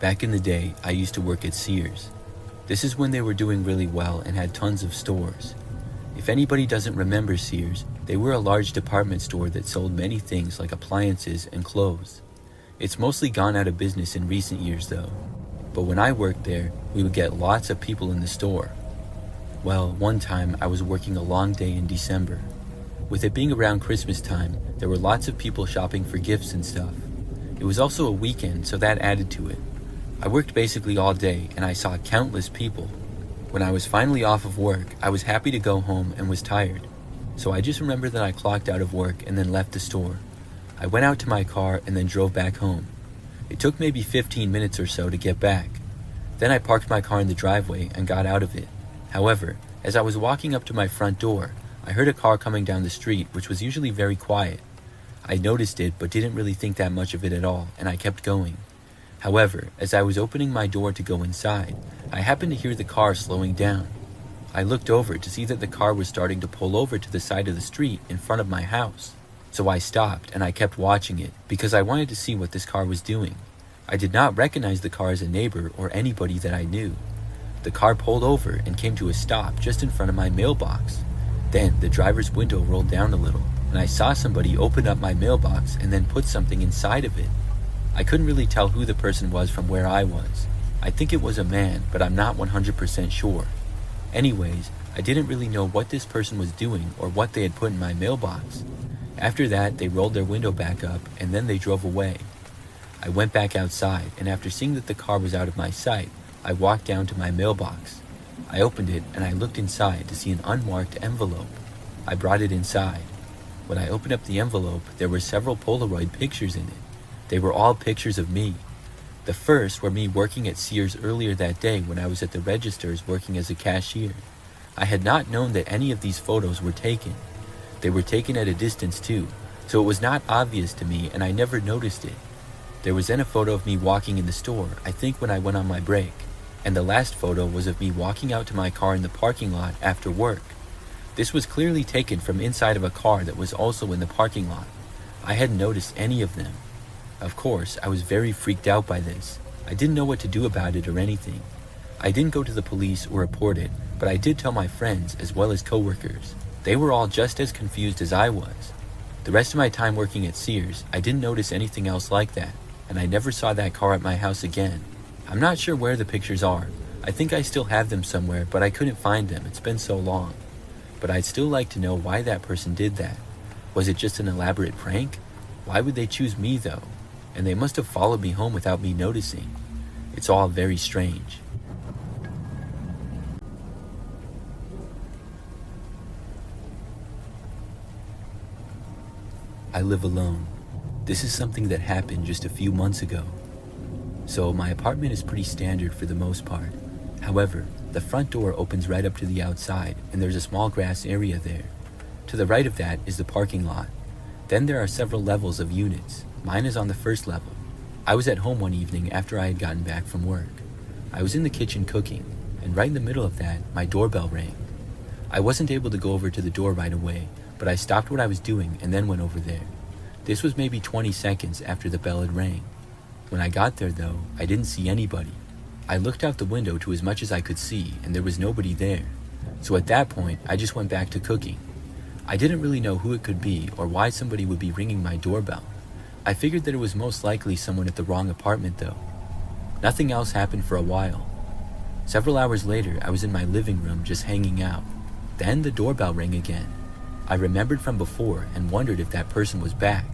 Back in the day, I used to work at Sears. This is when they were doing really well and had tons of stores. If anybody doesn't remember Sears, they were a large department store that sold many things like appliances and clothes. It's mostly gone out of business in recent years though. But when I worked there, we would get lots of people in the store. Well, one time I was working a long day in December. With it being around Christmas time, there were lots of people shopping for gifts and stuff. It was also a weekend, so that added to it. I worked basically all day and I saw countless people. When I was finally off of work, I was happy to go home and was tired. So I just remember that I clocked out of work and then left the store. I went out to my car and then drove back home. It took maybe 15 minutes or so to get back. Then I parked my car in the driveway and got out of it. However, as I was walking up to my front door, I heard a car coming down the street, which was usually very quiet. I noticed it but didn't really think that much of it at all, and I kept going. However, as I was opening my door to go inside, I happened to hear the car slowing down. I looked over to see that the car was starting to pull over to the side of the street in front of my house. So I stopped and I kept watching it because I wanted to see what this car was doing. I did not recognize the car as a neighbor or anybody that I knew. The car pulled over and came to a stop just in front of my mailbox. Then the driver's window rolled down a little and I saw somebody open up my mailbox and then put something inside of it. I couldn't really tell who the person was from where I was. I think it was a man, but I'm not 100% sure. Anyways, I didn't really know what this person was doing or what they had put in my mailbox. After that, they rolled their window back up and then they drove away. I went back outside and after seeing that the car was out of my sight, I walked down to my mailbox. I opened it and I looked inside to see an unmarked envelope. I brought it inside. When I opened up the envelope, there were several Polaroid pictures in it. They were all pictures of me. The first were me working at Sears earlier that day when I was at the registers working as a cashier. I had not known that any of these photos were taken. They were taken at a distance too, so it was not obvious to me and I never noticed it. There was then a photo of me walking in the store, I think when I went on my break. And the last photo was of me walking out to my car in the parking lot after work. This was clearly taken from inside of a car that was also in the parking lot. I hadn't noticed any of them. Of course, I was very freaked out by this. I didn't know what to do about it or anything. I didn't go to the police or report it, but I did tell my friends as well as coworkers. They were all just as confused as I was. The rest of my time working at Sears, I didn't notice anything else like that, and I never saw that car at my house again. I'm not sure where the pictures are. I think I still have them somewhere, but I couldn't find them. It's been so long. But I'd still like to know why that person did that. Was it just an elaborate prank? Why would they choose me though? And they must have followed me home without me noticing. It's all very strange. I live alone. This is something that happened just a few months ago. So my apartment is pretty standard for the most part. However, the front door opens right up to the outside and there's a small grass area there. To the right of that is the parking lot. Then there are several levels of units. Mine is on the first level. I was at home one evening after I had gotten back from work. I was in the kitchen cooking, and right in the middle of that, my doorbell rang. I wasn't able to go over to the door right away, but I stopped what I was doing and then went over there. This was maybe 20 seconds after the bell had rang. When I got there though, I didn't see anybody. I looked out the window to as much as I could see, and there was nobody there. So at that point, I just went back to cooking. I didn't really know who it could be or why somebody would be ringing my doorbell. I figured that it was most likely someone at the wrong apartment though. Nothing else happened for a while. Several hours later, I was in my living room just hanging out. Then the doorbell rang again. I remembered from before and wondered if that person was back.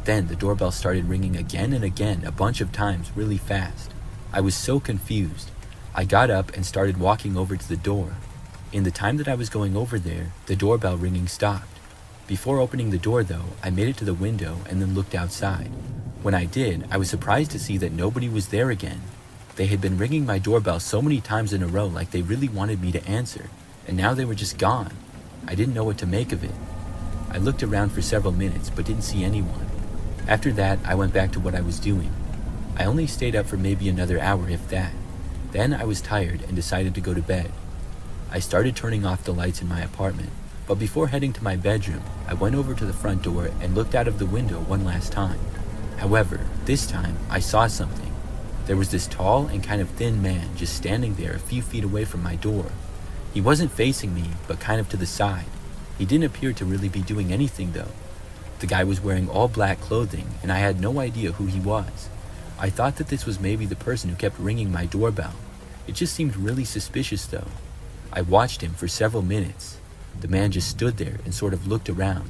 Then the doorbell started ringing again and again a bunch of times really fast. I was so confused. I got up and started walking over to the door. In the time that I was going over there, the doorbell ringing stopped. Before opening the door though, I made it to the window and then looked outside. When I did, I was surprised to see that nobody was there again. They had been ringing my doorbell so many times in a row like they really wanted me to answer, and now they were just gone. I didn't know what to make of it. I looked around for several minutes but didn't see anyone. After that, I went back to what I was doing. I only stayed up for maybe another hour if that. Then I was tired and decided to go to bed. I started turning off the lights in my apartment. But before heading to my bedroom, I went over to the front door and looked out of the window one last time. However, this time I saw something. There was this tall and kind of thin man just standing there a few feet away from my door. He wasn't facing me, but kind of to the side. He didn't appear to really be doing anything though. The guy was wearing all black clothing, and I had no idea who he was. I thought that this was maybe the person who kept ringing my doorbell. It just seemed really suspicious though. I watched him for several minutes. The man just stood there and sort of looked around.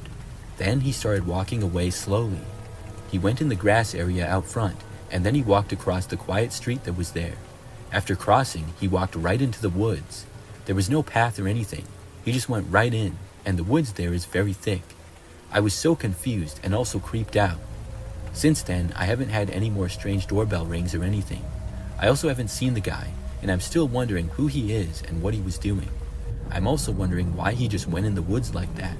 Then he started walking away slowly. He went in the grass area out front, and then he walked across the quiet street that was there. After crossing, he walked right into the woods. There was no path or anything. He just went right in, and the woods there is very thick. I was so confused and also creeped out. Since then, I haven't had any more strange doorbell rings or anything. I also haven't seen the guy, and I'm still wondering who he is and what he was doing. I'm also wondering why he just went in the woods like that.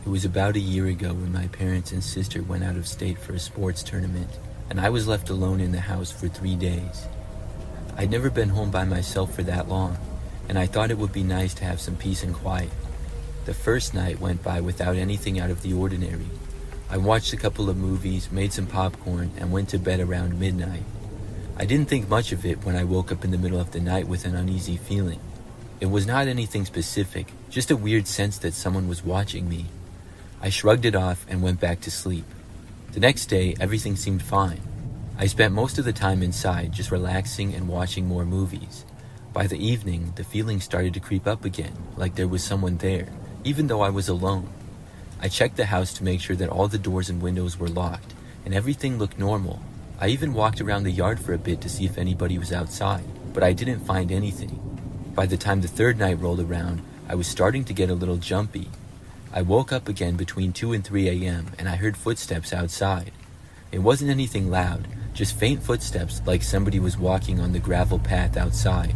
It was about a year ago when my parents and sister went out of state for a sports tournament, and I was left alone in the house for 3 days. I'd never been home by myself for that long, and I thought it would be nice to have some peace and quiet. The first night went by without anything out of the ordinary. I watched a couple of movies, made some popcorn, and went to bed around midnight. I didn't think much of it when I woke up in the middle of the night with an uneasy feeling. It was not anything specific, just a weird sense that someone was watching me. I shrugged it off and went back to sleep. The next day, everything seemed fine. I spent most of the time inside, just relaxing and watching more movies. By the evening, the feeling started to creep up again, like there was someone there, even though I was alone. I checked the house to make sure that all the doors and windows were locked, and everything looked normal. I even walked around the yard for a bit to see if anybody was outside, but I didn't find anything. By the time the third night rolled around, I was starting to get a little jumpy. I woke up again between 2 and 3 a.m. and I heard footsteps outside. It wasn't anything loud, just faint footsteps like somebody was walking on the gravel path outside.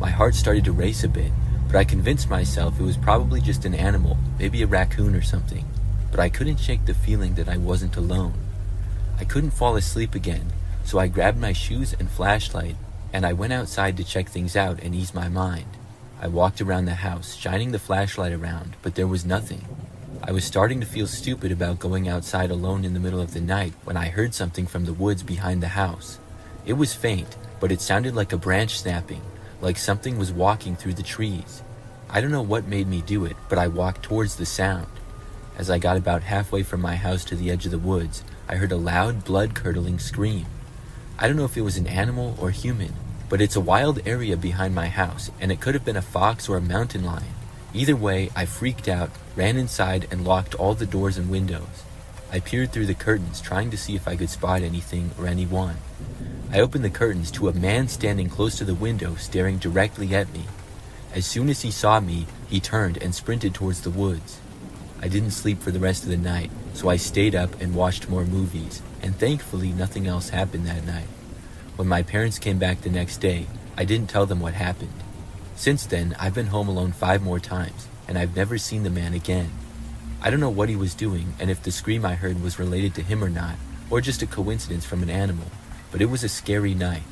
My heart started to race a bit, but I convinced myself it was probably just an animal, maybe a raccoon or something. But I couldn't shake the feeling that I wasn't alone. I couldn't fall asleep again, so I grabbed my shoes and flashlight, and I went outside to check things out and ease my mind. I walked around the house, shining the flashlight around, but there was nothing. I was starting to feel stupid about going outside alone in the middle of the night when I heard something from the woods behind the house. It was faint, but it sounded like a branch snapping, like something was walking through the trees. I don't know what made me do it, but I walked towards the sound. As I got about halfway from my house to the edge of the woods, I heard a loud, blood-curdling scream. I don't know if it was an animal or human, but it's a wild area behind my house, and it could have been a fox or a mountain lion. Either way, I freaked out, ran inside, and locked all the doors and windows. I peered through the curtains, trying to see if I could spot anything or anyone. I opened the curtains to a man standing close to the window, staring directly at me. As soon as he saw me, he turned and sprinted towards the woods. I didn't sleep for the rest of the night, so I stayed up and watched more movies, and thankfully nothing else happened that night. When my parents came back the next day, I didn't tell them what happened. Since then, I've been home alone 5 more times, and I've never seen the man again. I don't know what he was doing, and if the scream I heard was related to him or not, or just a coincidence from an animal, but it was a scary night.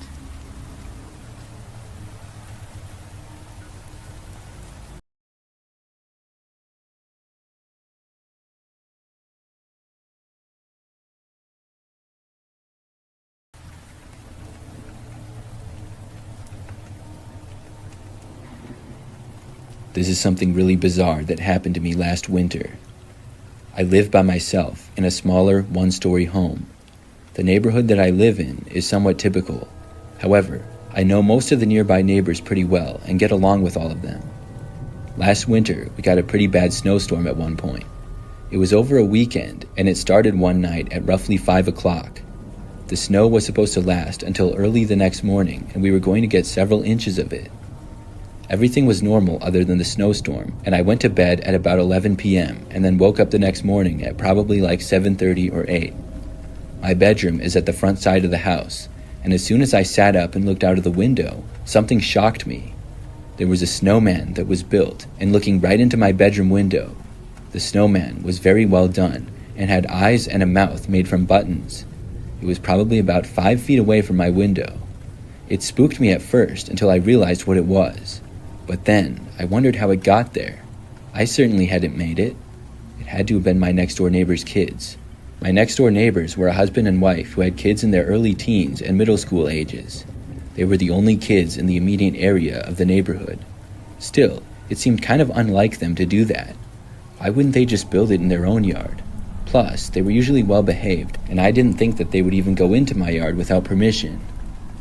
This is something really bizarre that happened to me last winter. I live by myself in a smaller, one-story home. The neighborhood that I live in is somewhat typical. However, I know most of the nearby neighbors pretty well and get along with all of them. Last winter, we got a pretty bad snowstorm at one point. It was over a weekend, and it started one night at roughly 5 o'clock. The snow was supposed to last until early the next morning, and we were going to get several inches of it. Everything was normal other than the snowstorm, and I went to bed at about 11 p.m. and then woke up the next morning at probably like 7:30 or 8. My bedroom is at the front side of the house, and as soon as I sat up and looked out of the window, something shocked me. There was a snowman that was built and looking right into my bedroom window. The snowman was very well done and had eyes and a mouth made from buttons. It was probably about 5 feet away from my window. It spooked me at first until I realized what it was. But then, I wondered how it got there. I certainly hadn't made it. It had to have been my next door neighbor's kids. My next door neighbors were a husband and wife who had kids in their early teens and middle school ages. They were the only kids in the immediate area of the neighborhood. Still, it seemed kind of unlike them to do that. Why wouldn't they just build it in their own yard? Plus, they were usually well behaved, and I didn't think that they would even go into my yard without permission.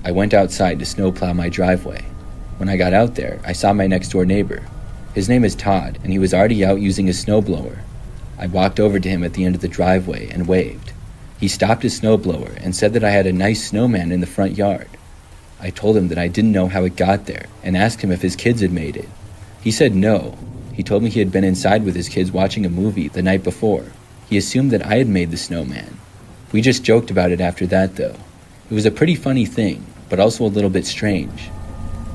I went outside to snowplow my driveway. When I got out there, I saw my next door neighbor. His name is Todd, and he was already out using his snowblower. I walked over to him at the end of the driveway and waved. He stopped his snowblower and said that I had a nice snowman in the front yard. I told him that I didn't know how it got there and asked him if his kids had made it. He said no. He told me he had been inside with his kids watching a movie the night before. He assumed that I had made the snowman. We just joked about it after that, though. It was a pretty funny thing, but also a little bit strange.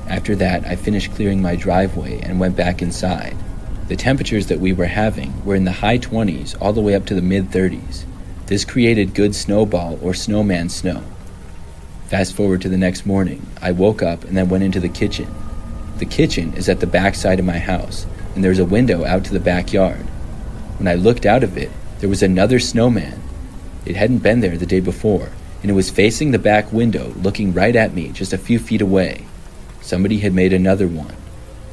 After that, I finished clearing my driveway and went back inside. The temperatures that we were having were in the high 20s all the way up to the mid 30s. This created good snowball or snowman snow. Fast forward to the next morning, I woke up and then went into the kitchen. The kitchen is at the back side of my house, and there's a window out to the backyard. When I looked out of it, there was another snowman. It hadn't been there the day before, and it was facing the back window, looking right at me just a few feet away. Somebody had made another one.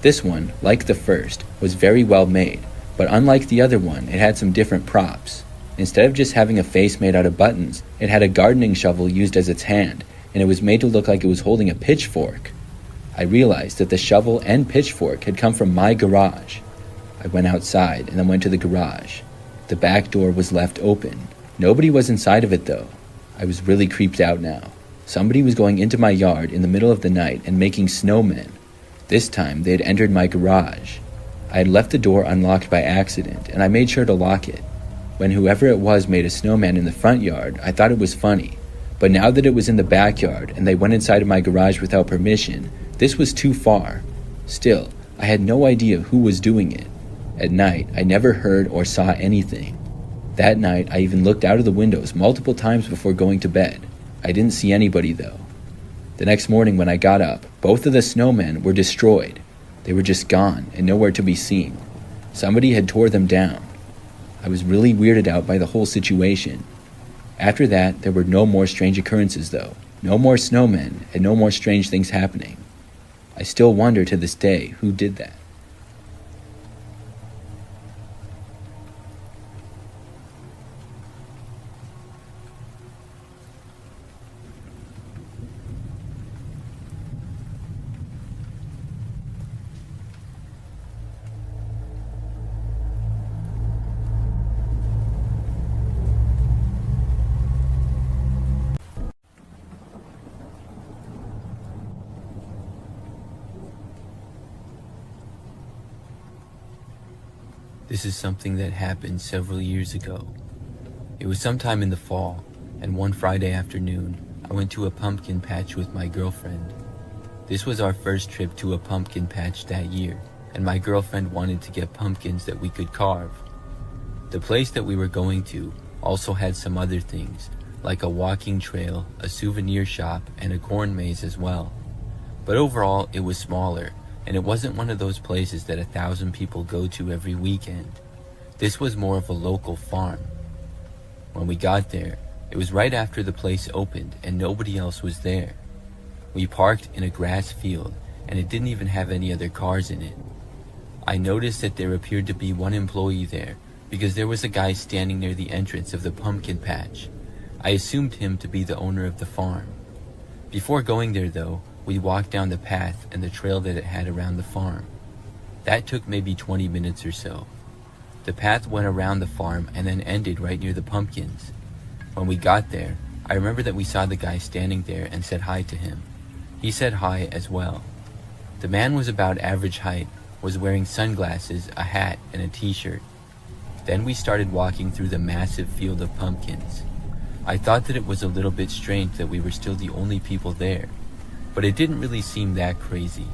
This one, like the first, was very well made, but unlike the other one, it had some different props. Instead of just having a face made out of buttons, it had a gardening shovel used as its hand, and it was made to look like it was holding a pitchfork. I realized that the shovel and pitchfork had come from my garage. I went outside and then went to the garage. The back door was left open. Nobody was inside of it, though. I was really creeped out now. Somebody was going into my yard in the middle of the night and making snowmen. This time, they had entered my garage. I had left the door unlocked by accident, and I made sure to lock it. When whoever it was made a snowman in the front yard, I thought it was funny. But now that it was in the backyard and they went inside of my garage without permission, this was too far. Still, I had no idea who was doing it. At night, I never heard or saw anything. That night, I even looked out of the windows multiple times before going to bed. I didn't see anybody, though. The next morning when I got up, both of the snowmen were destroyed. They were just gone and nowhere to be seen. Somebody had tore them down. I was really weirded out by the whole situation. After that, there were no more strange occurrences, though. No more snowmen and no more strange things happening. I still wonder to this day who did that. This is something that happened several years ago. It was sometime in the fall, and one Friday afternoon, I went to a pumpkin patch with my girlfriend. This was our first trip to a pumpkin patch that year, and my girlfriend wanted to get pumpkins that we could carve. The place that we were going to also had some other things, like a walking trail, a souvenir shop, and a corn maze as well. But overall, it was smaller, and it wasn't one of those places that 1,000 people go to every weekend. This was more of a local farm. When we got there, it was right after the place opened and nobody else was there. We parked in a grass field and it didn't even have any other cars in it. I noticed that there appeared to be one employee there because there was a guy standing near the entrance of the pumpkin patch. I assumed him to be the owner of the farm. Before going there though, we walked down the path and the trail that it had around the farm. That took maybe 20 minutes or so. The path went around the farm and then ended right near the pumpkins. When we got there, I remember that we saw the guy standing there and said hi to him. He said hi as well. The man was about average height, was wearing sunglasses, a hat, and a t-shirt. Then we started walking through the massive field of pumpkins. I thought that it was a little bit strange that we were still the only people there, but it didn't really seem that crazy.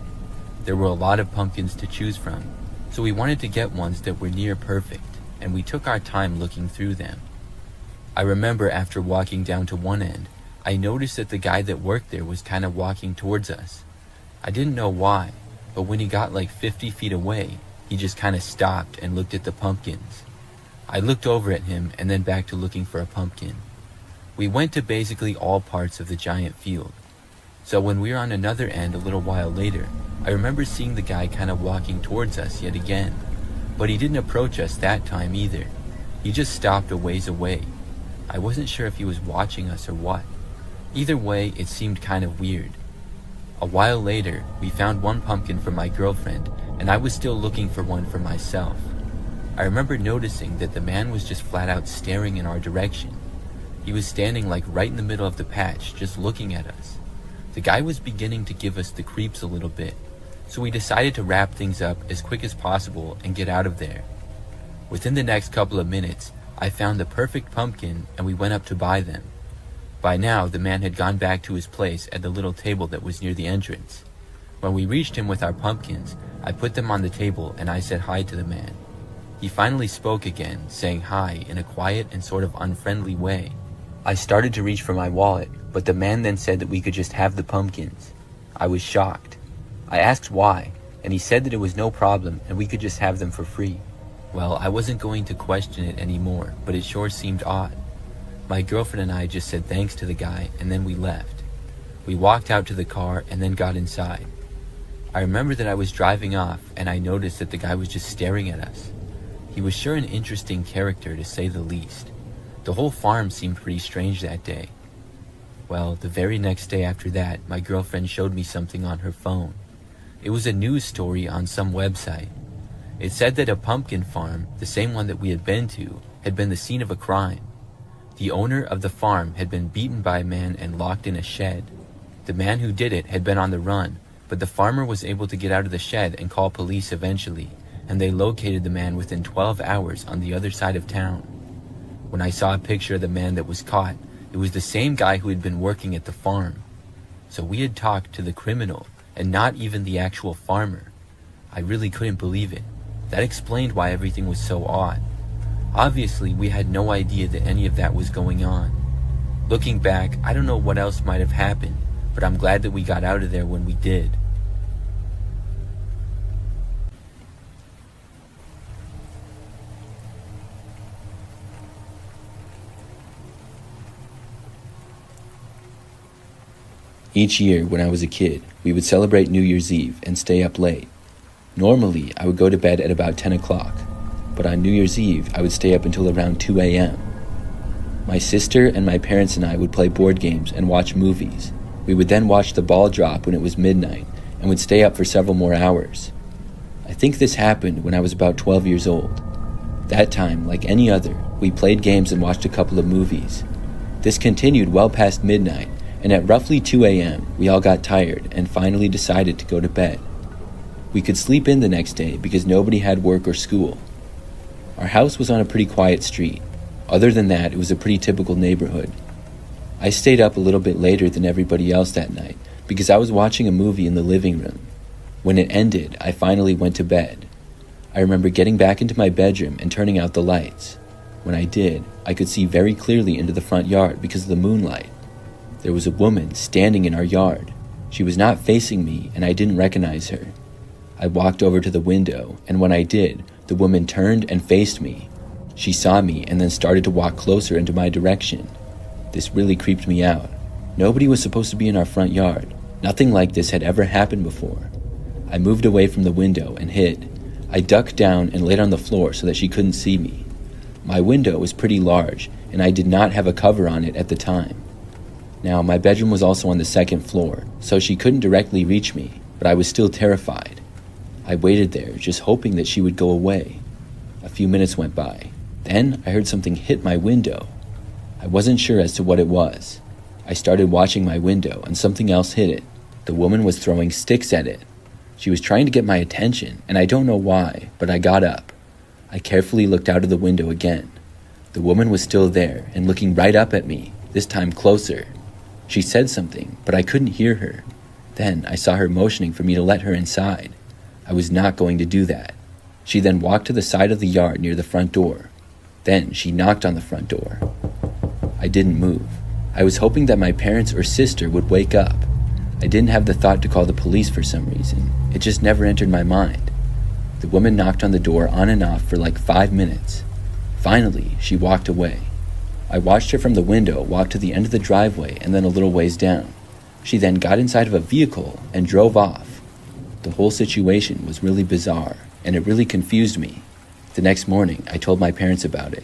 There were a lot of pumpkins to choose from, so we wanted to get ones that were near perfect, and we took our time looking through them. I remember after walking down to one end, I noticed that the guy that worked there was kind of walking towards us. I didn't know why, but when he got like 50 feet away, he just kind of stopped and looked at the pumpkins. I looked over at him and then back to looking for a pumpkin. We went to basically all parts of the giant field. So when we were on another end a little while later, I remember seeing the guy kind of walking towards us yet again. But he didn't approach us that time either. He just stopped a ways away. I wasn't sure if he was watching us or what. Either way, it seemed kind of weird. A while later, we found one pumpkin for my girlfriend, and I was still looking for one for myself. I remember noticing that the man was just flat out staring in our direction. He was standing like right in the middle of the patch, just looking at us. The guy was beginning to give us the creeps a little bit, so we decided to wrap things up as quick as possible and get out of there. Within the next couple of minutes, I found the perfect pumpkin and we went up to buy them. By now, the man had gone back to his place at the little table that was near the entrance. When we reached him with our pumpkins, I put them on the table and I said hi to the man. He finally spoke again, saying hi in a quiet and sort of unfriendly way. I started to reach for my wallet, but the man then said that we could just have the pumpkins. I was shocked. I asked why, and he said that it was no problem and we could just have them for free. Well, I wasn't going to question it anymore, but it sure seemed odd. My girlfriend and I just said thanks to the guy, and then we left. We walked out to the car and then got inside. I remember that I was driving off and I noticed that the guy was just staring at us. He was sure an interesting character, to say the least. The whole farm seemed pretty strange that day. Well, the very next day after that, my girlfriend showed me something on her phone. It was a news story on some website. It said that a pumpkin farm, the same one that we had been to, had been the scene of a crime. The owner of the farm had been beaten by a man and locked in a shed. The man who did it had been on the run, but the farmer was able to get out of the shed and call police eventually, and they located the man within 12 hours on the other side of town. When I saw a picture of the man that was caught, it was the same guy who had been working at the farm. So we had talked to the criminal, and not even the actual farmer. I really couldn't believe it. That explained why everything was so odd. Obviously, we had no idea that any of that was going on. Looking back, I don't know what else might have happened, but I'm glad that we got out of there when we did. Each year, when I was a kid, we would celebrate New Year's Eve and stay up late. Normally, I would go to bed at about 10 o'clock, but on New Year's Eve, I would stay up until around 2 a.m. My sister and my parents and I would play board games and watch movies. We would then watch the ball drop when it was midnight and would stay up for several more hours. I think this happened when I was about 12 years old. That time, like any other, we played games and watched a couple of movies. This continued well past midnight, and at roughly 2 a.m., we all got tired and finally decided to go to bed. We could sleep in the next day because nobody had work or school. Our house was on a pretty quiet street. Other than that, it was a pretty typical neighborhood. I stayed up a little bit later than everybody else that night because I was watching a movie in the living room. When it ended, I finally went to bed. I remember getting back into my bedroom and turning out the lights. When I did, I could see very clearly into the front yard because of the moonlight. There was a woman standing in our yard. She was not facing me, and I didn't recognize her. I walked over to the window, and when I did, the woman turned and faced me. She saw me and then started to walk closer into my direction. This really creeped me out. Nobody was supposed to be in our front yard. Nothing like this had ever happened before. I moved away from the window and hid. I ducked down and laid on the floor so that she couldn't see me. My window was pretty large, and I did not have a cover on it at the time. Now, my bedroom was also on the second floor, so she couldn't directly reach me, but I was still terrified. I waited there, just hoping that she would go away. A few minutes went by. Then I heard something hit my window. I wasn't sure as to what it was. I started watching my window, and something else hit it. The woman was throwing sticks at it. She was trying to get my attention, and I don't know why, but I got up. I carefully looked out of the window again. The woman was still there and looking right up at me, this time closer. She said something, but I couldn't hear her. Then I saw her motioning for me to let her inside. I was not going to do that. She then walked to the side of the yard near the front door. Then she knocked on the front door. I didn't move. I was hoping that my parents or sister would wake up. I didn't have the thought to call the police for some reason. It just never entered my mind. The woman knocked on the door on and off for like 5 minutes. Finally, she walked away. I watched her from the window walk to the end of the driveway and then a little ways down. She then got inside of a vehicle and drove off. The whole situation was really bizarre, and it really confused me. The next morning, I told my parents about it.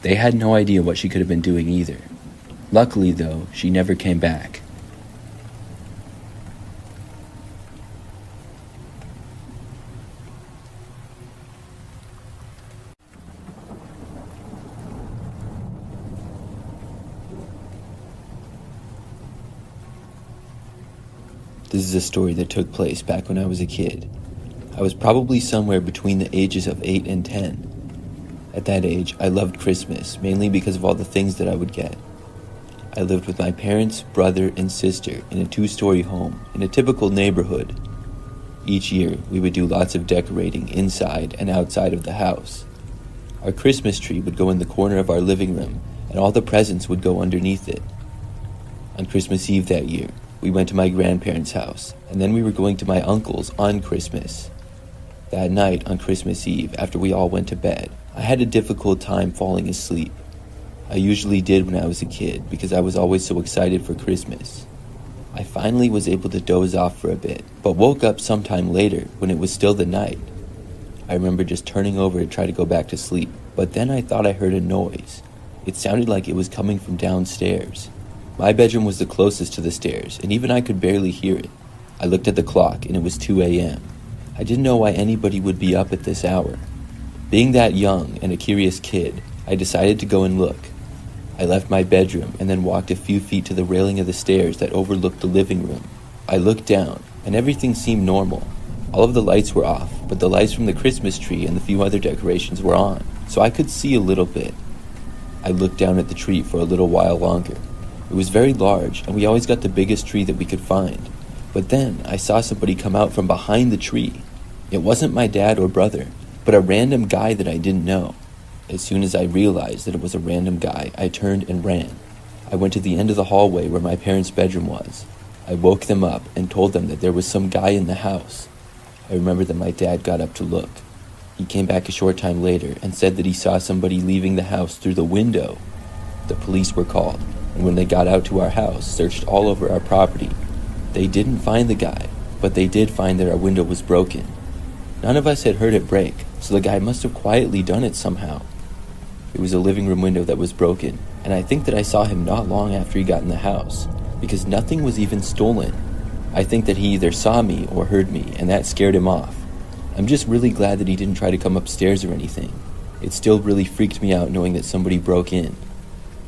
They had no idea what she could have been doing either. Luckily, though, she never came back. This is a story that took place back when I was a kid. I was probably somewhere between the ages of 8 and 10. At that age, I loved Christmas, mainly because of all the things that I would get. I lived with my parents, brother, and sister in a 2-story home in a typical neighborhood. Each year, we would do lots of decorating inside and outside of the house. Our Christmas tree would go in the corner of our living room, and all the presents would go underneath it. On Christmas Eve that year, we went to my grandparents' house, and then we were going to my uncle's on Christmas. That night on Christmas Eve, after we all went to bed, I had a difficult time falling asleep. I usually did when I was a kid because I was always so excited for Christmas. I finally was able to doze off for a bit, but woke up sometime later when it was still the night. I remember just turning over to try to go back to sleep, but then I thought I heard a noise. It sounded like it was coming from downstairs. My bedroom was the closest to the stairs, and even I could barely hear it. I looked at the clock, and it was 2 a.m. I didn't know why anybody would be up at this hour. Being that young and a curious kid, I decided to go and look. I left my bedroom and then walked a few feet to the railing of the stairs that overlooked the living room. I looked down, and everything seemed normal. All of the lights were off, but the lights from the Christmas tree and the few other decorations were on, so I could see a little bit. I looked down at the tree for a little while longer. It was very large, and we always got the biggest tree that we could find. But then I saw somebody come out from behind the tree. It wasn't my dad or brother, but a random guy that I didn't know. As soon as I realized that it was a random guy, I turned and ran. I went to the end of the hallway where my parents' bedroom was. I woke them up and told them that there was some guy in the house. I remember that my dad got up to look. He came back a short time later and said that he saw somebody leaving the house through the window. The police were called, and when they got out to our house, searched all over our property. They didn't find the guy, but they did find that our window was broken. None of us had heard it break, so the guy must have quietly done it somehow. It was a living room window that was broken, and I think that I saw him not long after he got in the house, because nothing was even stolen. I think that he either saw me or heard me, and that scared him off. I'm just really glad that he didn't try to come upstairs or anything. It still really freaked me out knowing that somebody broke in.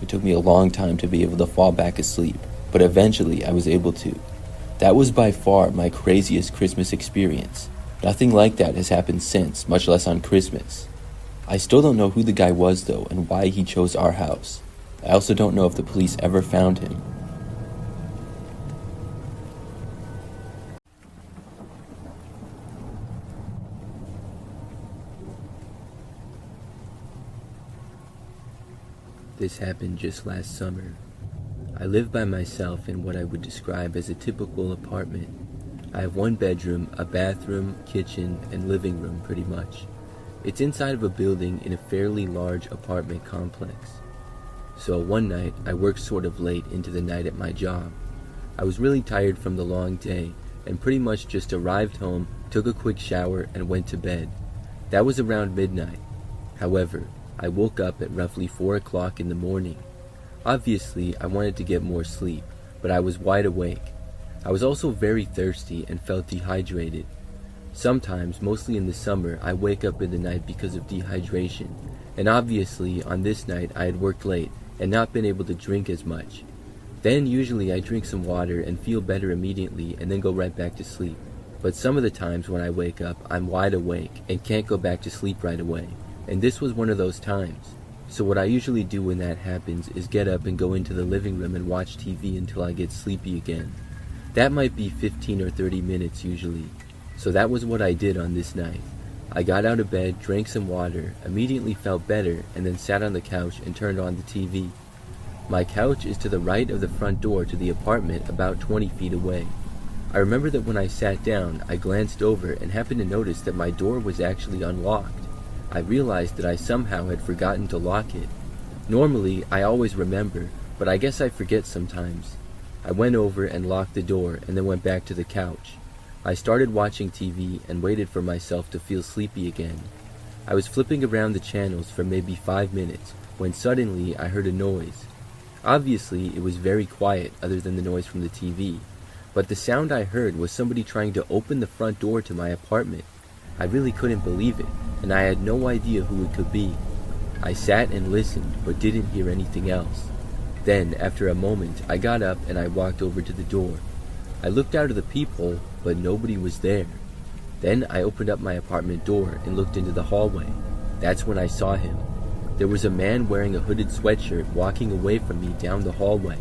It took me a long time to be able to fall back asleep, but eventually I was able to. That was by far my craziest Christmas experience. Nothing like that has happened since, much less on Christmas. I still don't know who the guy was though and why he chose our house. I also don't know if the police ever found him. This happened just last summer. I live by myself in what I would describe as a typical apartment. I have one bedroom, a bathroom, kitchen, and living room pretty much. It's inside of a building in a fairly large apartment complex. So one night, I worked sort of late into the night at my job. I was really tired from the long day and pretty much just arrived home, took a quick shower, and went to bed. That was around midnight. However, I woke up at roughly 4 o'clock in the morning. Obviously, I wanted to get more sleep, but I was wide awake. I was also very thirsty and felt dehydrated. Sometimes, mostly in the summer, I wake up in the night because of dehydration, and obviously on this night I had worked late and not been able to drink as much. Then usually I drink some water and feel better immediately and then go right back to sleep. But some of the times when I wake up, I'm wide awake and can't go back to sleep right away, and this was one of those times. So what I usually do when that happens is get up and go into the living room and watch TV until I get sleepy again. That might be 15 or 30 minutes usually. So that was what I did on this night. I got out of bed, drank some water, immediately felt better, and then sat on the couch and turned on the TV. My couch is to the right of the front door to the apartment, about 20 feet away. I remember that when I sat down, I glanced over and happened to notice that my door was actually unlocked. I realized that I somehow had forgotten to lock it. Normally, I always remember, but I guess I forget sometimes. I went over and locked the door and then went back to the couch. I started watching TV and waited for myself to feel sleepy again. I was flipping around the channels for maybe 5 minutes when suddenly I heard a noise. Obviously, it was very quiet other than the noise from the TV, but the sound I heard was somebody trying to open the front door to my apartment. I really couldn't believe it, and I had no idea who it could be. I sat and listened, but didn't hear anything else. Then, after a moment, I got up and I walked over to the door. I looked out of the peephole, but nobody was there. Then I opened up my apartment door and looked into the hallway. That's when I saw him. There was a man wearing a hooded sweatshirt walking away from me down the hallway.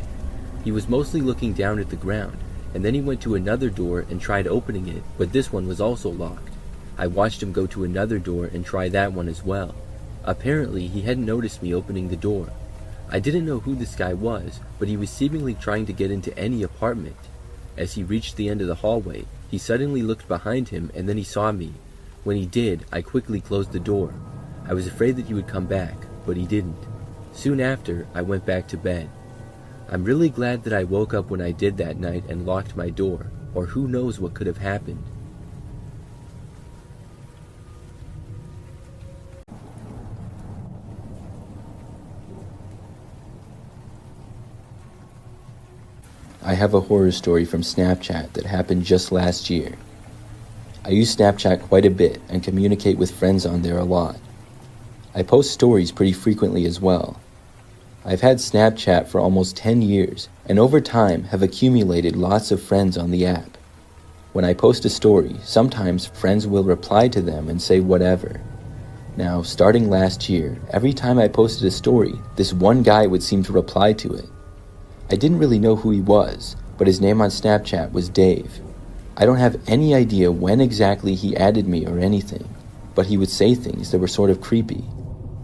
He was mostly looking down at the ground, and then he went to another door and tried opening it, but this one was also locked. I watched him go to another door and try that one as well. Apparently, he hadn't noticed me opening the door. I didn't know who this guy was, but he was seemingly trying to get into any apartment. As he reached the end of the hallway, he suddenly looked behind him and then he saw me. When he did, I quickly closed the door. I was afraid that he would come back, but he didn't. Soon after, I went back to bed. I'm really glad that I woke up when I did that night and locked my door, or who knows what could have happened. I have a horror story from Snapchat that happened just last year. I use Snapchat quite a bit and communicate with friends on there a lot. I post stories pretty frequently as well. I've had Snapchat for almost 10 years and over time have accumulated lots of friends on the app. When I post a story, sometimes friends will reply to them and say whatever. Now, starting last year, every time I posted a story, this one guy would seem to reply to it. I didn't really know who he was, but his name on Snapchat was Dave. I don't have any idea when exactly he added me or anything, but he would say things that were sort of creepy.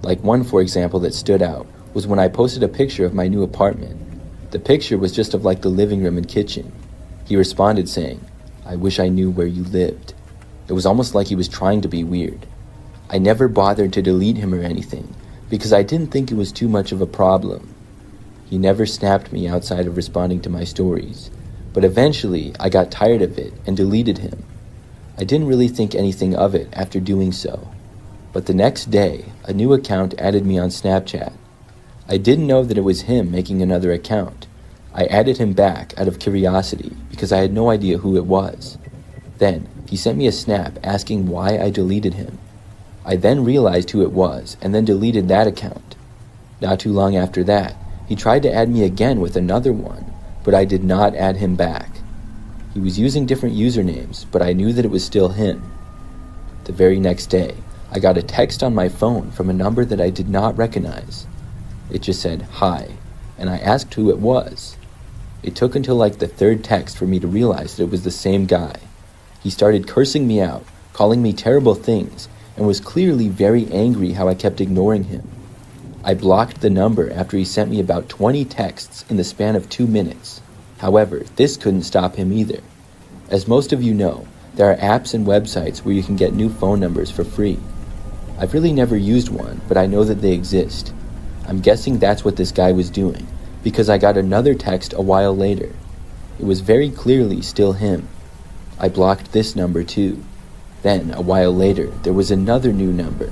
Like one, for example, that stood out was when I posted a picture of my new apartment. The picture was just of like the living room and kitchen. He responded saying, "I wish I knew where you lived." It was almost like he was trying to be weird. I never bothered to delete him or anything because I didn't think it was too much of a problem. He never snapped me outside of responding to my stories, but eventually I got tired of it and deleted him. I didn't really think anything of it after doing so, but the next day, a new account added me on Snapchat. I didn't know that it was him making another account. I added him back out of curiosity because I had no idea who it was. Then, he sent me a snap asking why I deleted him. I then realized who it was and then deleted that account. Not too long after that, he tried to add me again with another one, but I did not add him back. He was using different usernames, but I knew that it was still him. The very next day, I got a text on my phone from a number that I did not recognize. It just said, "Hi," and I asked who it was. It took until like the third text for me to realize that it was the same guy. He started cursing me out, calling me terrible things, and was clearly very angry how I kept ignoring him. I blocked the number after he sent me about 20 texts in the span of 2 minutes. However, this couldn't stop him either. As most of you know, there are apps and websites where you can get new phone numbers for free. I've really never used one, but I know that they exist. I'm guessing that's what this guy was doing, because I got another text a while later. It was very clearly still him. I blocked this number too. Then, a while later, there was another new number.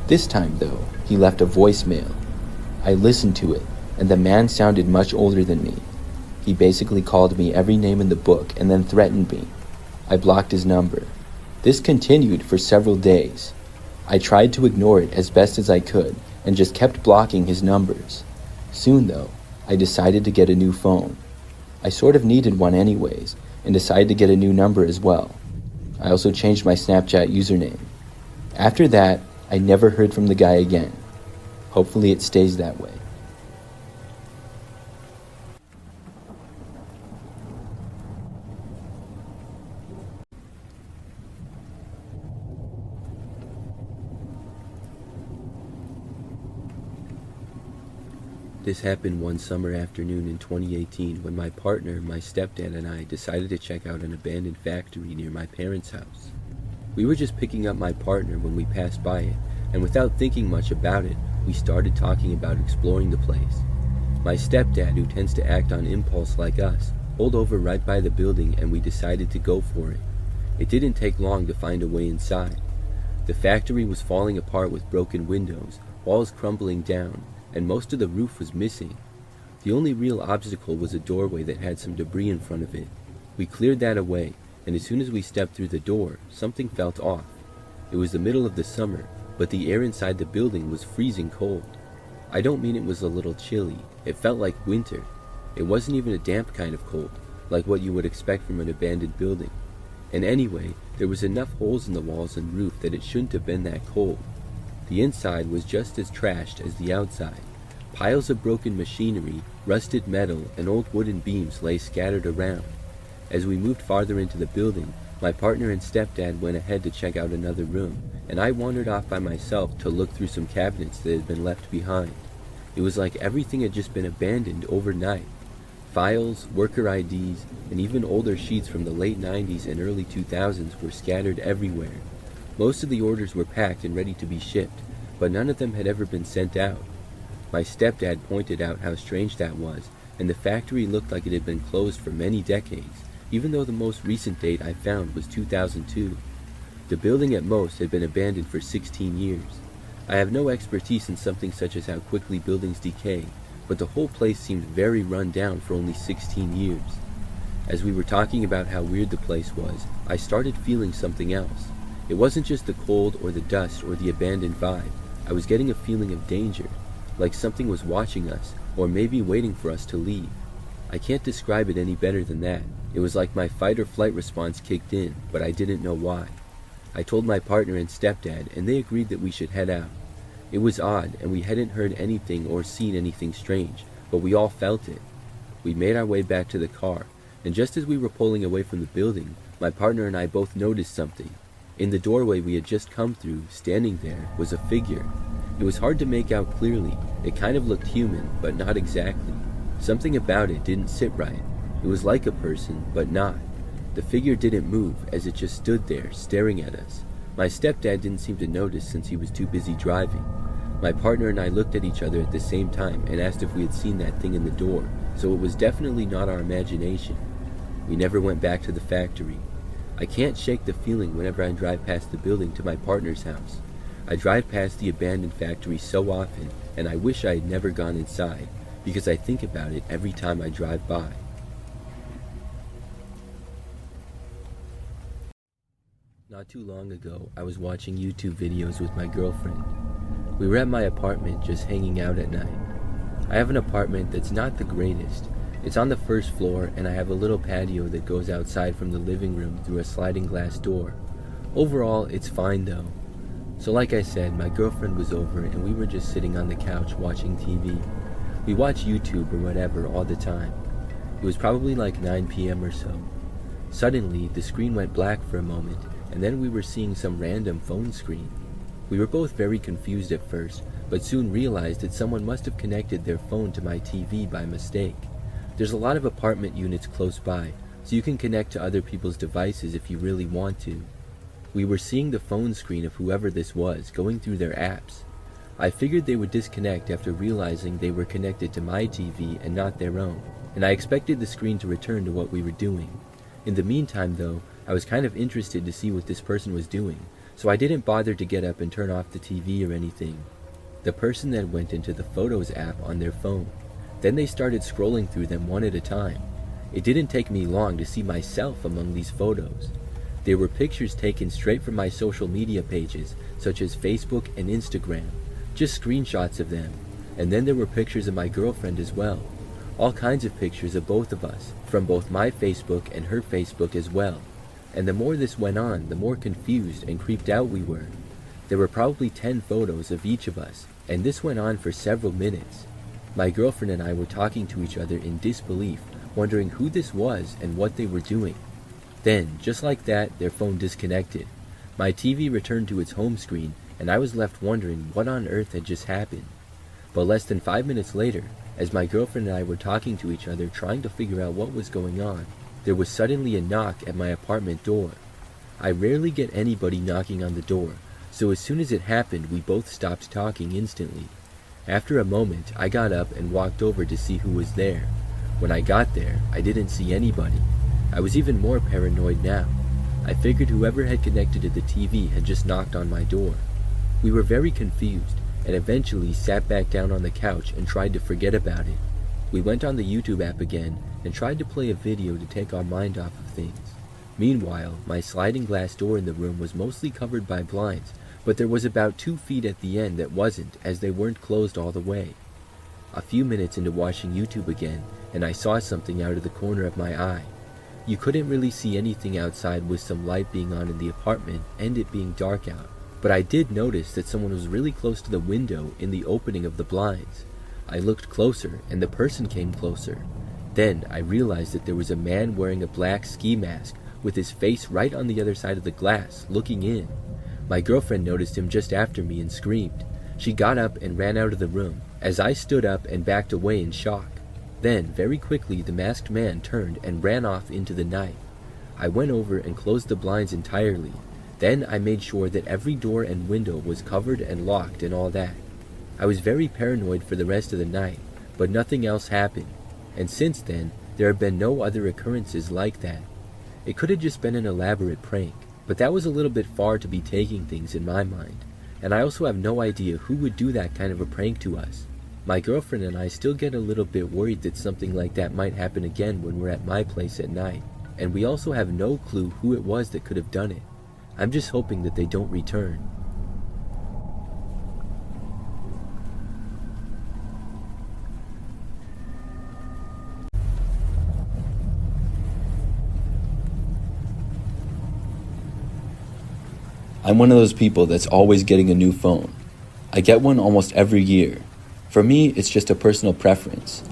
This time, though, he left a voicemail. I listened to it, and the man sounded much older than me. He basically called me every name in the book and then threatened me. I blocked his number. This continued for several days. I tried to ignore it as best as I could and just kept blocking his numbers. Soon, though, I decided to get a new phone. I sort of needed one anyways, and decided to get a new number as well. I also changed my Snapchat username. After that, I never heard from the guy again. Hopefully it stays that way. This happened one summer afternoon in 2018 when my partner, my stepdad, and I decided to check out an abandoned factory near my parents' house. We were just picking up my partner when we passed by it, and without thinking much about it, we started talking about exploring the place. My stepdad, who tends to act on impulse like us, pulled over right by the building and we decided to go for it. It didn't take long to find a way inside. The factory was falling apart with broken windows, walls crumbling down, and most of the roof was missing. The only real obstacle was a doorway that had some debris in front of it. We cleared that away, and as soon as we stepped through the door, something felt off. It was the middle of the summer, but the air inside the building was freezing cold. I don't mean it was a little chilly, it felt like winter. It wasn't even a damp kind of cold, like what you would expect from an abandoned building. And anyway, there was enough holes in the walls and roof that it shouldn't have been that cold. The inside was just as trashed as the outside. Piles of broken machinery, rusted metal, and old wooden beams lay scattered around. As we moved farther into the building, my partner and stepdad went ahead to check out another room, and I wandered off by myself to look through some cabinets that had been left behind. It was like everything had just been abandoned overnight. Files, worker IDs, and even older sheets from the late 90s and early 2000s were scattered everywhere. Most of the orders were packed and ready to be shipped, but none of them had ever been sent out. My stepdad pointed out how strange that was, and the factory looked like it had been closed for many decades, even though the most recent date I found was 2002. The building at most had been abandoned for 16 years. I have no expertise in something such as how quickly buildings decay, but the whole place seemed very run down for only 16 years. As we were talking about how weird the place was, I started feeling something else. It wasn't just the cold or the dust or the abandoned vibe. I was getting a feeling of danger, like something was watching us, or maybe waiting for us to leave. I can't describe it any better than that. It was like my fight or flight response kicked in, but I didn't know why. I told my partner and stepdad, and they agreed that we should head out. It was odd, and we hadn't heard anything or seen anything strange, but we all felt it. We made our way back to the car, and just as we were pulling away from the building, my partner and I both noticed something. In the doorway we had just come through, standing there, was a figure. It was hard to make out clearly. It kind of looked human, but not exactly. Something about it didn't sit right. It was like a person, but not. The figure didn't move, as it just stood there, staring at us. My stepdad didn't seem to notice since he was too busy driving. My partner and I looked at each other at the same time and asked if we had seen that thing in the door, so it was definitely not our imagination. We never went back to the factory. I can't shake the feeling whenever I drive past the building to my partner's house. I drive past the abandoned factory so often, and I wish I had never gone inside, because I think about it every time I drive by. Not too long ago, I was watching YouTube videos with my girlfriend. We were at my apartment just hanging out at night. I have an apartment that's not the greatest. It's on the first floor, and I have a little patio that goes outside from the living room through a sliding glass door. Overall, it's fine though. So like I said, my girlfriend was over and we were just sitting on the couch watching TV. We watch YouTube or whatever all the time. It was probably like 9 p.m. or so. Suddenly, the screen went black for a moment, and then we were seeing some random phone screen. We were both very confused at first, but soon realized that someone must have connected their phone to my TV by mistake. There's a lot of apartment units close by, so you can connect to other people's devices if you really want to. We were seeing the phone screen of whoever this was going through their apps. I figured they would disconnect after realizing they were connected to my TV and not their own, and I expected the screen to return to what we were doing. In the meantime though, I was kind of interested to see what this person was doing, so I didn't bother to get up and turn off the TV or anything. The person then went into the Photos app on their phone. Then they started scrolling through them one at a time. It didn't take me long to see myself among these photos. There were pictures taken straight from my social media pages, such as Facebook and Instagram, just screenshots of them. And then there were pictures of my girlfriend as well. All kinds of pictures of both of us, from both my Facebook and her Facebook as well. And the more this went on, the more confused and creeped out we were. There were probably 10 photos of each of us, and this went on for several minutes. My girlfriend and I were talking to each other in disbelief, wondering who this was and what they were doing. Then, just like that, their phone disconnected. My TV returned to its home screen, and I was left wondering what on earth had just happened. But less than 5 minutes later, as my girlfriend and I were talking to each other trying to figure out what was going on, there was suddenly a knock at my apartment door. I rarely get anybody knocking on the door, So as soon as it happened, we both stopped talking instantly. After a moment, I got up and walked over to see who was there. When I got there, I didn't see anybody. I was even more paranoid now. I figured whoever had connected to the TV had just knocked on my door. We were very confused, and eventually sat back down on the couch and tried to forget about it. We went on the YouTube app again and tried to play a video to take our mind off of things. Meanwhile, my sliding glass door in the room was mostly covered by blinds, but there was about 2 feet at the end that wasn't, as they weren't closed all the way. A few minutes into watching YouTube again, and I saw something out of the corner of my eye. You couldn't really see anything outside with some light being on in the apartment and it being dark out, but I did notice that someone was really close to the window in the opening of the blinds. I looked closer, and the person came closer. Then I realized that there was a man wearing a black ski mask with his face right on the other side of the glass, looking in. My girlfriend noticed him just after me and screamed. She got up and ran out of the room, as I stood up and backed away in shock. Then, very quickly, the masked man turned and ran off into the night. I went over and closed the blinds entirely. Then I made sure that every door and window was covered and locked and all that. I was very paranoid for the rest of the night, but nothing else happened. And since then, there have been no other occurrences like that. It could have just been an elaborate prank, but that was a little bit far to be taking things in my mind. And I also have no idea who would do that kind of a prank to us. My girlfriend and I still get a little bit worried that something like that might happen again when we're at my place at night. And we also have no clue who it was that could have done it. I'm just hoping that they don't return. I'm one of those people that's always getting a new phone. I get one almost every year. For me, it's just a personal preference.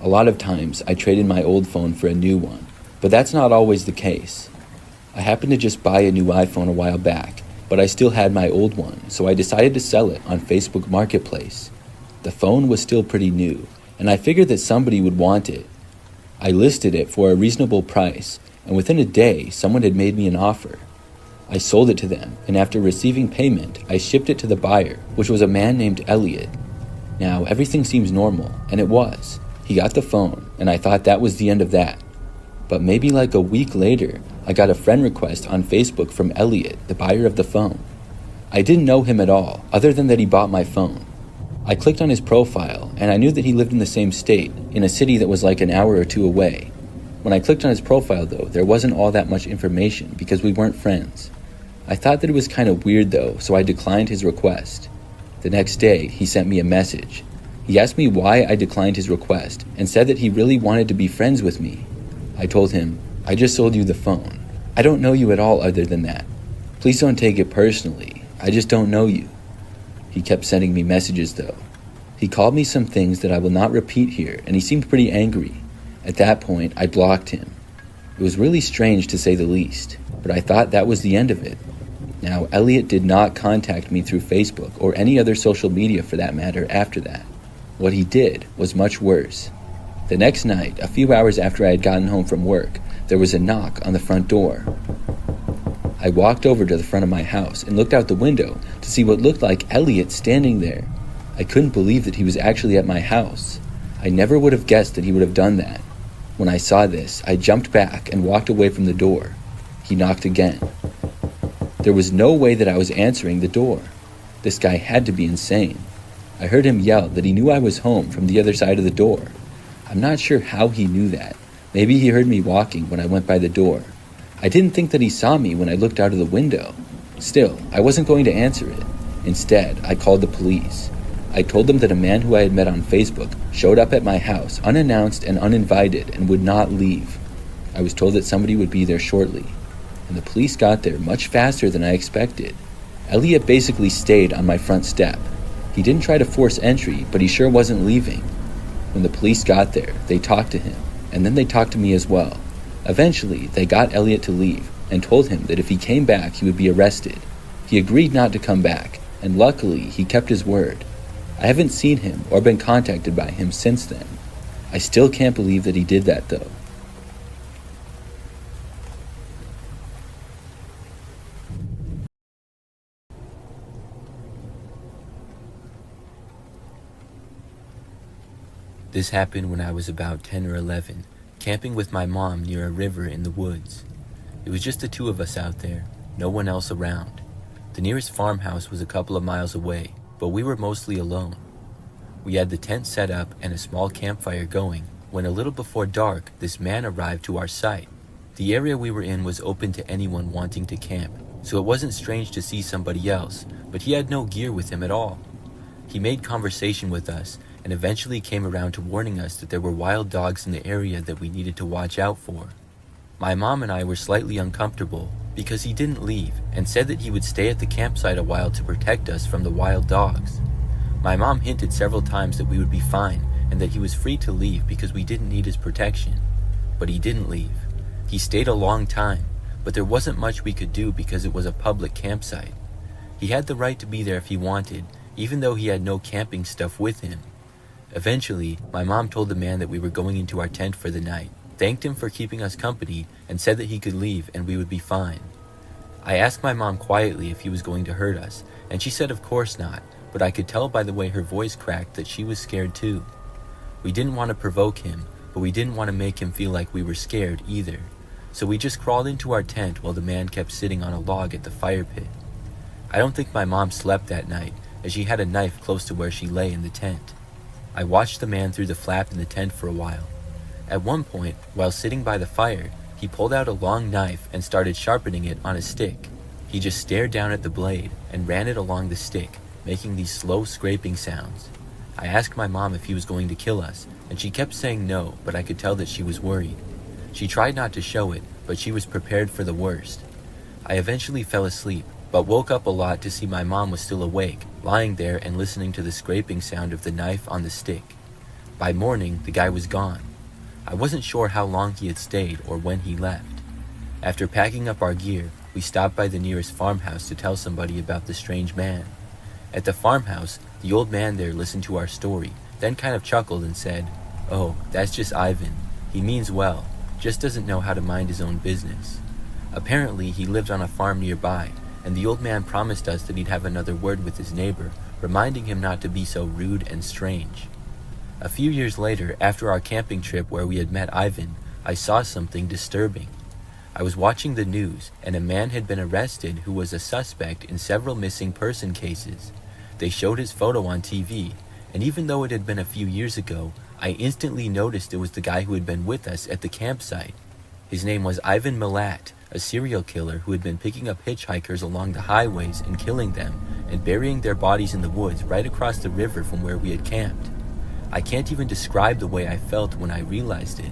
A lot of times, I trade in my old phone for a new one, but that's not always the case. I happened to just buy a new iPhone a while back, but I still had my old one, so I decided to sell it on Facebook Marketplace. The phone was still pretty new, and I figured that somebody would want it. I listed it for a reasonable price, and within a day, someone had made me an offer. I sold it to them, and after receiving payment, I shipped it to the buyer, which was a man named Elliot. Now, everything seems normal, and it was. He got the phone, and I thought that was the end of that. But maybe like a week later, I got a friend request on Facebook from Elliot, the buyer of the phone. I didn't know him at all, other than that he bought my phone. I clicked on his profile, and I knew that he lived in the same state, in a city that was like an hour or two away. When I clicked on his profile though, there wasn't all that much information because we weren't friends. I thought that it was kind of weird though, so I declined his request. The next day, he sent me a message. He asked me why I declined his request and said that he really wanted to be friends with me. I told him, I just sold you the phone. I don't know you at all other than that. Please don't take it personally. I just don't know you. He kept sending me messages though. He called me some things that I will not repeat here, and he seemed pretty angry. At that point, I blocked him. It was really strange to say the least, but I thought that was the end of it. Now, Elliot did not contact me through Facebook or any other social media for that matter after that. What he did was much worse. The next night, a few hours after I had gotten home from work, there was a knock on the front door. I walked over to the front of my house and looked out the window to see what looked like Elliot standing there. I couldn't believe that he was actually at my house. I never would have guessed that he would have done that. When I saw this, I jumped back and walked away from the door. He knocked again. There was no way that I was answering the door. This guy had to be insane. I heard him yell that he knew I was home from the other side of the door. I'm not sure how he knew that. Maybe he heard me walking when I went by the door. I didn't think that he saw me when I looked out of the window. Still, I wasn't going to answer it. Instead, I called the police. I told them that a man who I had met on Facebook showed up at my house unannounced and uninvited and would not leave. I was told that somebody would be there shortly, and the police got there much faster than I expected. Elliot basically stayed on my front step. He didn't try to force entry, but he sure wasn't leaving. When the police got there, they talked to him, and then they talked to me as well. Eventually, they got Elliot to leave and told him that if he came back, he would be arrested. He agreed not to come back, and luckily, he kept his word. I haven't seen him or been contacted by him since then. I still can't believe that he did that though. This happened when I was about 10 or 11, camping with my mom near a river in the woods. It was just the two of us out there, no one else around. The nearest farmhouse was a couple of miles away, but we were mostly alone. We had the tent set up and a small campfire going when a little before dark, this man arrived to our site. The area we were in was open to anyone wanting to camp, so it wasn't strange to see somebody else, but he had no gear with him at all. He made conversation with us and eventually came around to warning us that there were wild dogs in the area that we needed to watch out for. My mom and I were slightly uncomfortable because he didn't leave and said that he would stay at the campsite a while to protect us from the wild dogs. My mom hinted several times that we would be fine and that he was free to leave because we didn't need his protection. But he didn't leave. He stayed a long time, but there wasn't much we could do because it was a public campsite. He had the right to be there if he wanted, even though he had no camping stuff with him. Eventually, my mom told the man that we were going into our tent for the night, thanked him for keeping us company, and said that he could leave and we would be fine. I asked my mom quietly if he was going to hurt us, and she said of course not, but I could tell by the way her voice cracked that she was scared too. We didn't want to provoke him, but we didn't want to make him feel like we were scared either. So we just crawled into our tent while the man kept sitting on a log at the fire pit. I don't think my mom slept that night, as she had a knife close to where she lay in the tent. I watched the man through the flap in the tent for a while. At one point, while sitting by the fire, he pulled out a long knife and started sharpening it on a stick. He just stared down at the blade and ran it along the stick, making these slow scraping sounds. I asked my mom if he was going to kill us, and she kept saying no, but I could tell that she was worried. She tried not to show it, but she was prepared for the worst. I eventually fell asleep, but woke up a lot to see my mom was still awake, lying there and listening to the scraping sound of the knife on the stick. By morning, the guy was gone. I wasn't sure how long he had stayed or when he left. After packing up our gear, we stopped by the nearest farmhouse to tell somebody about the strange man. At the farmhouse, the old man there listened to our story, then kind of chuckled and said, "Oh, that's just Ivan. He means well, just doesn't know how to mind his own business." Apparently, he lived on a farm nearby, and the old man promised us that he'd have another word with his neighbor, reminding him not to be so rude and strange. A few years later, after our camping trip where we had met Ivan, I saw something disturbing. I was watching the news, and a man had been arrested who was a suspect in several missing person cases. They showed his photo on TV, and even though it had been a few years ago, I instantly noticed it was the guy who had been with us at the campsite. His name was Ivan Milat, a serial killer who had been picking up hitchhikers along the highways and killing them, and burying their bodies in the woods right across the river from where we had camped. I can't even describe the way I felt when I realized it.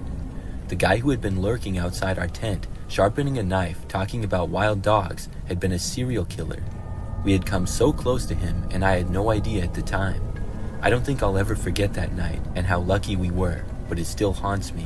The guy who had been lurking outside our tent, sharpening a knife, talking about wild dogs, had been a serial killer. We had come so close to him, and I had no idea at the time. I don't think I'll ever forget that night and how lucky we were, but it still haunts me.